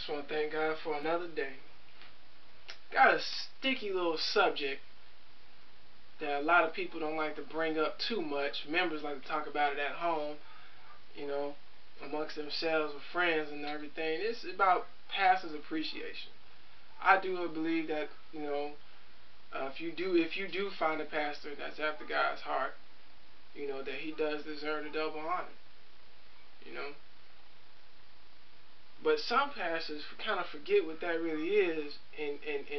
Just want to thank God for another day. Got a sticky little subject that a lot of people don't like to bring up too much. Members like to talk about it at home, you know, amongst themselves with friends and everything. It's about pastor's appreciation. I do believe that, if you do find a pastor that's after God's heart, that he does deserve a double honor, you know. But some pastors kind of forget what that really is, and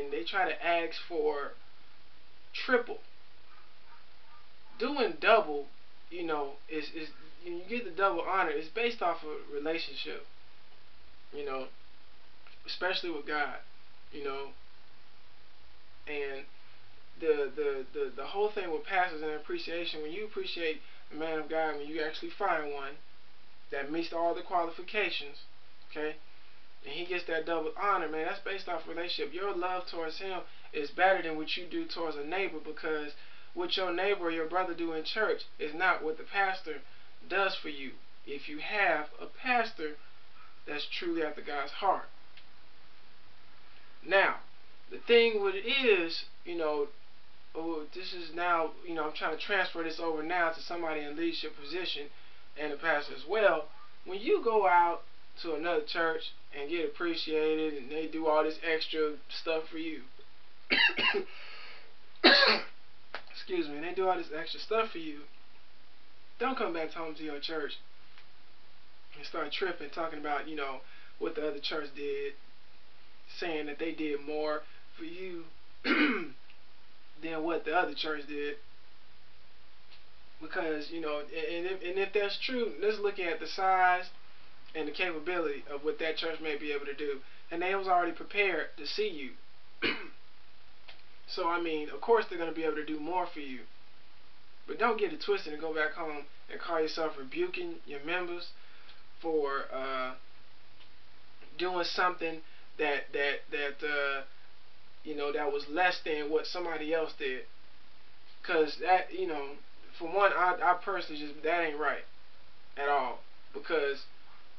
they try to ask for triple. Doing double, is when you get the double honor, it's based off of a relationship, especially with God, and the whole thing with pastors and appreciation, when you appreciate the man of God, when you actually find one that meets all the qualifications, okay, and he gets that double honor, man, that's based off relationship. Your love towards him is better than what you do towards a neighbor, because what your neighbor or your brother do in church is not what the pastor does for you. If you have a pastor that's truly after God's heart. Now, the thing with it is, this is now, I'm trying to transfer this over now to somebody in a leadership position and a pastor as well. When you go out to another church and get appreciated and they do all this extra stuff for you, excuse me, and they do all this extra stuff for you, don't come back home to your church and start tripping, talking about, what the other church did, saying that they did more for you than what the other church did. Because, and if that's true, let's look at the size and the capability of what that church may be able to do. And they was already prepared to see you. So, of course they're going to be able to do more for you. But don't get it twisted and go back home and call yourself rebuking your members for doing something that was less than what somebody else did. Because that, for one, I personally that ain't right at all. Because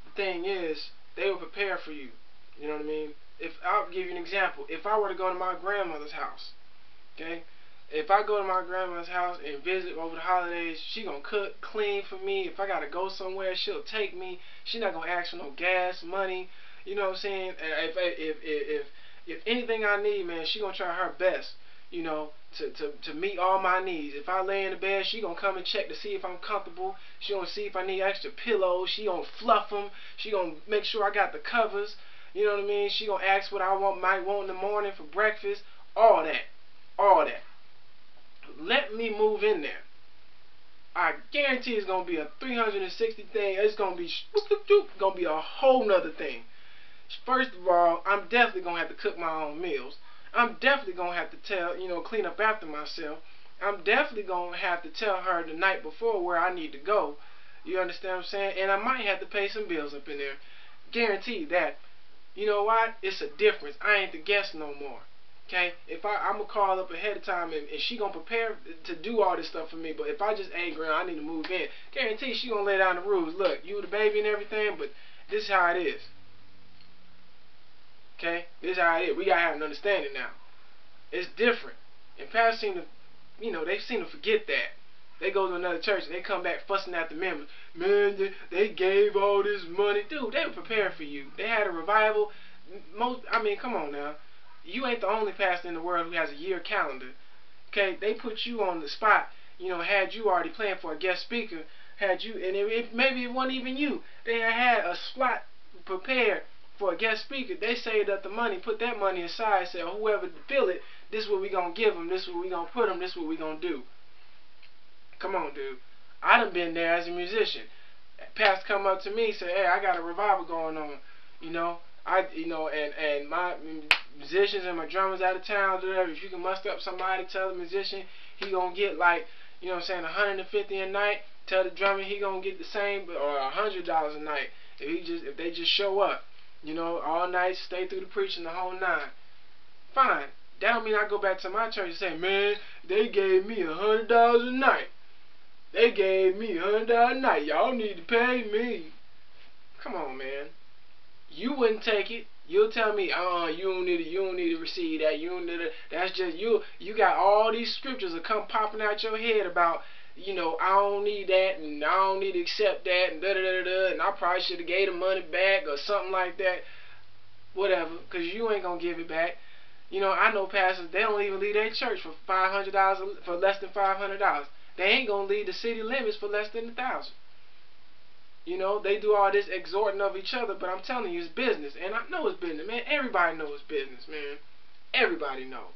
the thing is, they were prepared for you. You know what I mean? If I'll give you an example. If I were to go to my grandmother's house, okay? If I go to my grandmother's house and visit over the holidays, she gonna cook, clean for me. If I gotta go somewhere, she'll take me. She not gonna ask for no gas money. You know what I'm saying? If anything I need, man, she gonna try her best, to meet all my needs. If I lay in the bed, she gonna come and check to see if I'm comfortable. She gonna see if I need extra pillows. She gonna fluff them. She gonna make sure I got the covers. You know what I mean? She gonna ask what I might want in the morning for breakfast. All that. Let me move in there. I guarantee it's gonna be a 360 thing. It's gonna be gonna be a whole nother thing. First of all, I'm definitely gonna have to cook my own meals. I'm definitely gonna have to clean up after myself. I'm definitely gonna have to tell her the night before where I need to go. You understand what I'm saying? And I might have to pay some bills up in there. Guarantee that. You know what? It's a difference. I ain't the guest no more. Okay? If I'm gonna call up ahead of time and she gonna prepare to do all this stuff for me, but if I just, hey girl, I need to move in, guarantee she gonna lay down the rules. Look, you the baby and everything, but this is how it is. Okay? This is how it is. We gotta have an understanding now. It's different. And pastors seem to, they seem to forget that. They go to another church and they come back fussing at the members. Man, they gave all this money. Dude, they were prepared for you. They had a revival. Come on now. You ain't the only pastor in the world who has a year calendar. Okay? They put you on the spot, had you already planned for a guest speaker, had you, and maybe it wasn't even you. They had a slot prepared for a guest speaker. They saved up the money, put that money aside, said whoever fill it, this is what we gonna give them, this is what we gonna put them, this is what we gonna do. Come on, dude. I done been there as a musician. Pastor come up to me, say, hey, I got a revival going on. And my musicians and my drummers out of town, whatever. If you can muster up somebody, tell the musician he gonna get like, $150 a night. Tell the drummer he gonna get the same or $100 a night if they just show up. All night, stay through the preaching, the whole nine. Fine. That don't mean I go back to my church and say, man, they gave me $100 a night. They gave me $100 a night. Y'all need to pay me. Come on, man. You wouldn't take it. You'll tell me, you don't need to receive that. You don't need to, that's just you. You got all these scriptures that come popping out your head about, I don't need that, and I don't need to accept that, and da da da da, and I probably should have gave the money back or something like that. Whatever, because you ain't gonna give it back. I know pastors, they don't even leave their church for $500, for less than $500. They ain't gonna leave the city limits for less than 1,000. They do all this exhorting of each other, but I'm telling you, it's business. And I know it's business, man. Everybody knows it's business, man. Everybody know.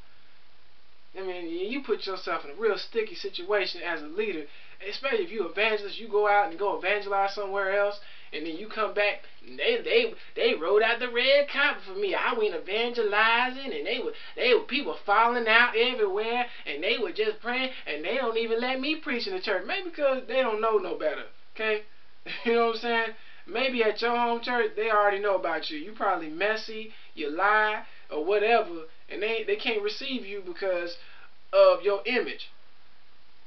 I mean, you put yourself in a real sticky situation as a leader, especially if you evangelist. You go out and go evangelize somewhere else, and then you come back, and they rode out the red carpet for me. I went evangelizing, and they were people falling out everywhere, and they were just praying, and they don't even let me preach in the church. Maybe because they don't know no better, okay? You know what I'm saying? Maybe at your home church, they already know about you. You probably messy, you lie, or whatever, and they can't receive you because of your image.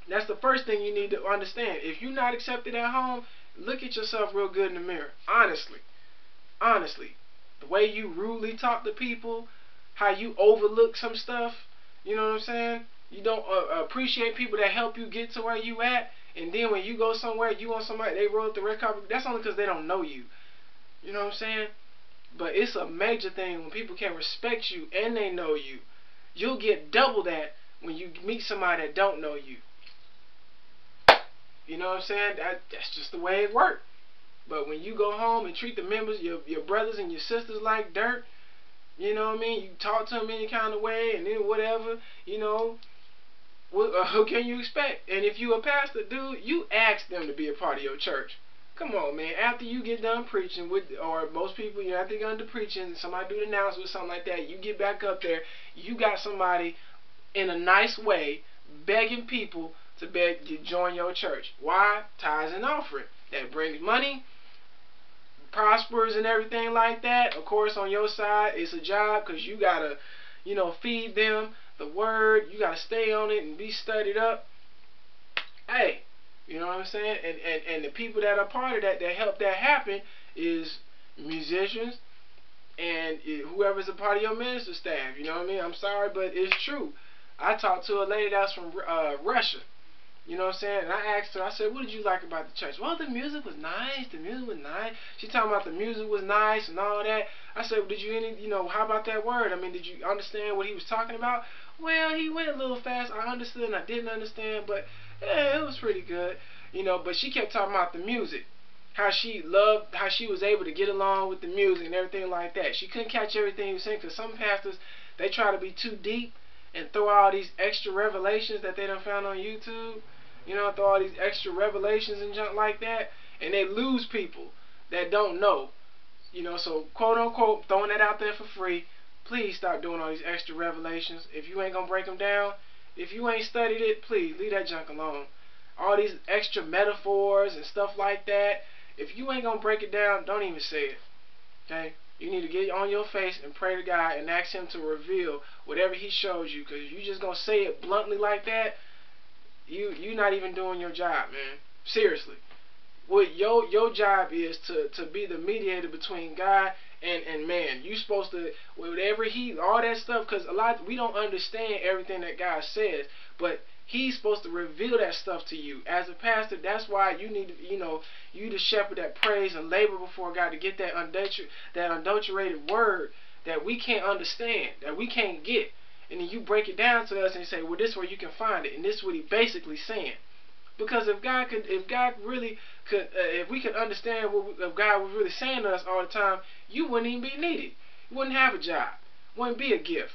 That's the first thing you need to understand. If you're not accepted at home, look at yourself real good in the mirror. Honestly. Honestly. The way you rudely talk to people, how you overlook some stuff, you know what I'm saying? You don't appreciate people that help you get to where you at. And then when you go somewhere, you want somebody, they roll up the red carpet. That's only because they don't know you. You know what I'm saying? But it's a major thing when people can't respect you and they know you. You'll get double that when you meet somebody that don't know you. You know what I'm saying? That's just the way it works. But when you go home and treat the members, your brothers and your sisters like dirt, you know what I mean? You talk to them any kind of way, and then whatever, who can you expect? And if you a pastor, dude, you ask them to be a part of your church. Come on, man. After you get done preaching, or most people, after you're done preaching, somebody do the announcement or something like that, you get back up there, you got somebody in a nice way begging people to beg to join your church. Why? Tithes and offering. That brings money, prospers and everything like that. Of course, on your side, it's a job because you got to, feed them the word. You got to stay on it and be studied up. Hey, you know what I'm saying? And the people that are part of that help that happen is musicians and whoever's a part of your minister staff. You know what I mean? I'm sorry, but it's true. I talked to a lady that's from Russia. You know what I'm saying? And I asked her, I said, what did you like about the church? Well, the music was nice. The music was nice. She talking about the music was nice and all that. I said, well, did you how about that word? I mean, did you understand what he was talking about? Well, he went a little fast. I understood and I didn't understand, but yeah, it was pretty good. But she kept talking about the music. How she was able to get along with the music and everything like that. She couldn't catch everything he was saying because some pastors, they try to be too deep and throw all these extra revelations that they done found on YouTube. Throw all these extra revelations and junk like that, and they lose people that don't know. So quote unquote, throwing that out there for free. Please stop doing all these extra revelations. If you ain't gonna break them down, if you ain't studied it, please leave that junk alone. All these extra metaphors and stuff like that, if you ain't gonna break it down, don't even say it. Okay? You need to get on your face and pray to God and ask Him to reveal whatever He shows you. Because if you just gonna say it bluntly like that, you're not even doing your job, man. Seriously. What your job is to be the mediator between God and man. You supposed to, whatever all that stuff, because we don't understand everything that God says, but He's supposed to reveal that stuff to you. As a pastor, that's why you need to, you the shepherd that prays and labor before God to get that unadulterated word that we can't understand, that we can't get. And then you break it down to us and say, well, this is where you can find it. And this is what He's basically saying. Because if we could understand if God was really saying to us all the time, you wouldn't even be needed. You wouldn't have a job. Wouldn't be a gift.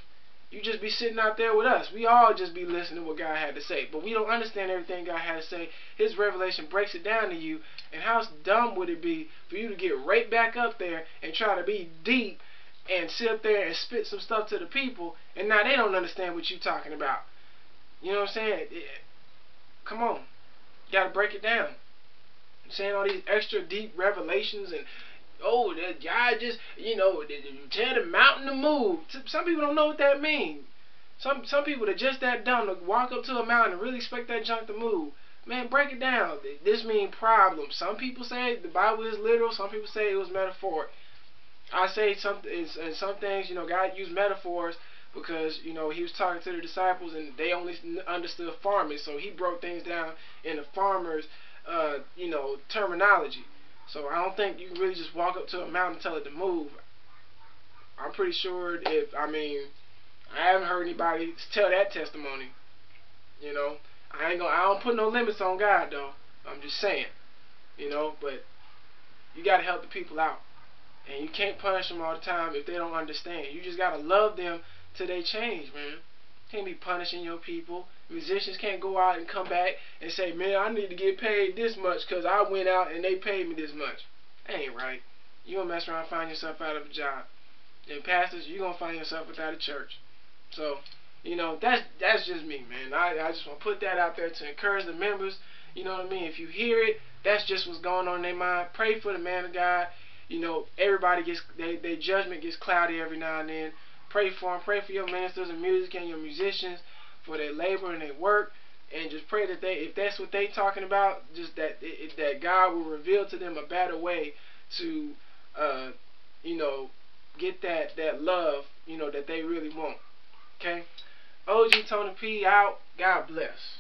You just be sitting out there with us. We all just be listening to what God had to say. But we don't understand everything God had to say. His revelation breaks it down to you. And how dumb would it be for you to get right back up there and try to be deep and sit up there and spit some stuff to the people, and now they don't understand what you're talking about. You know what I'm saying? Come on. You got to break it down. I'm saying all these extra deep revelations and, oh, that God just, tell the mountain to move. Some people don't know what that means. Some people are just that dumb to walk up to a mountain and really expect that junk to move. Man, break it down. This means problem. Some people say the Bible is literal. Some people say it was metaphoric. I say some in some things, God used metaphors because he was talking to the disciples and they only understood farming, so he broke things down in the farmers, terminology. So I don't think you can really just walk up to a mountain and tell it to move. I'm pretty sure I haven't heard anybody tell that testimony. You know, I don't put no limits on God though. I'm just saying, but you gotta help the people out. And you can't punish them all the time if they don't understand. You just gotta love them till they change, man. You can't be punishing your people. Musicians can't go out and come back and say, man, I need to get paid this much because I went out and they paid me this much. That ain't right. You gonna mess around and find yourself out of a job. And pastors, you gonna find yourself without a church. So, that's just me, man. I just want to put that out there to encourage the members. You know what I mean? If you hear it, that's just what's going on in their mind. Pray for the man of God. Everybody gets their judgment gets cloudy every now and then. Pray for them. Pray for your ministers and music and your musicians for their labor and their work. And just pray that if that's what they talking about, just that God will reveal to them a better way to, you know, get that love, that they really want. Okay? OG Tony P out. God bless.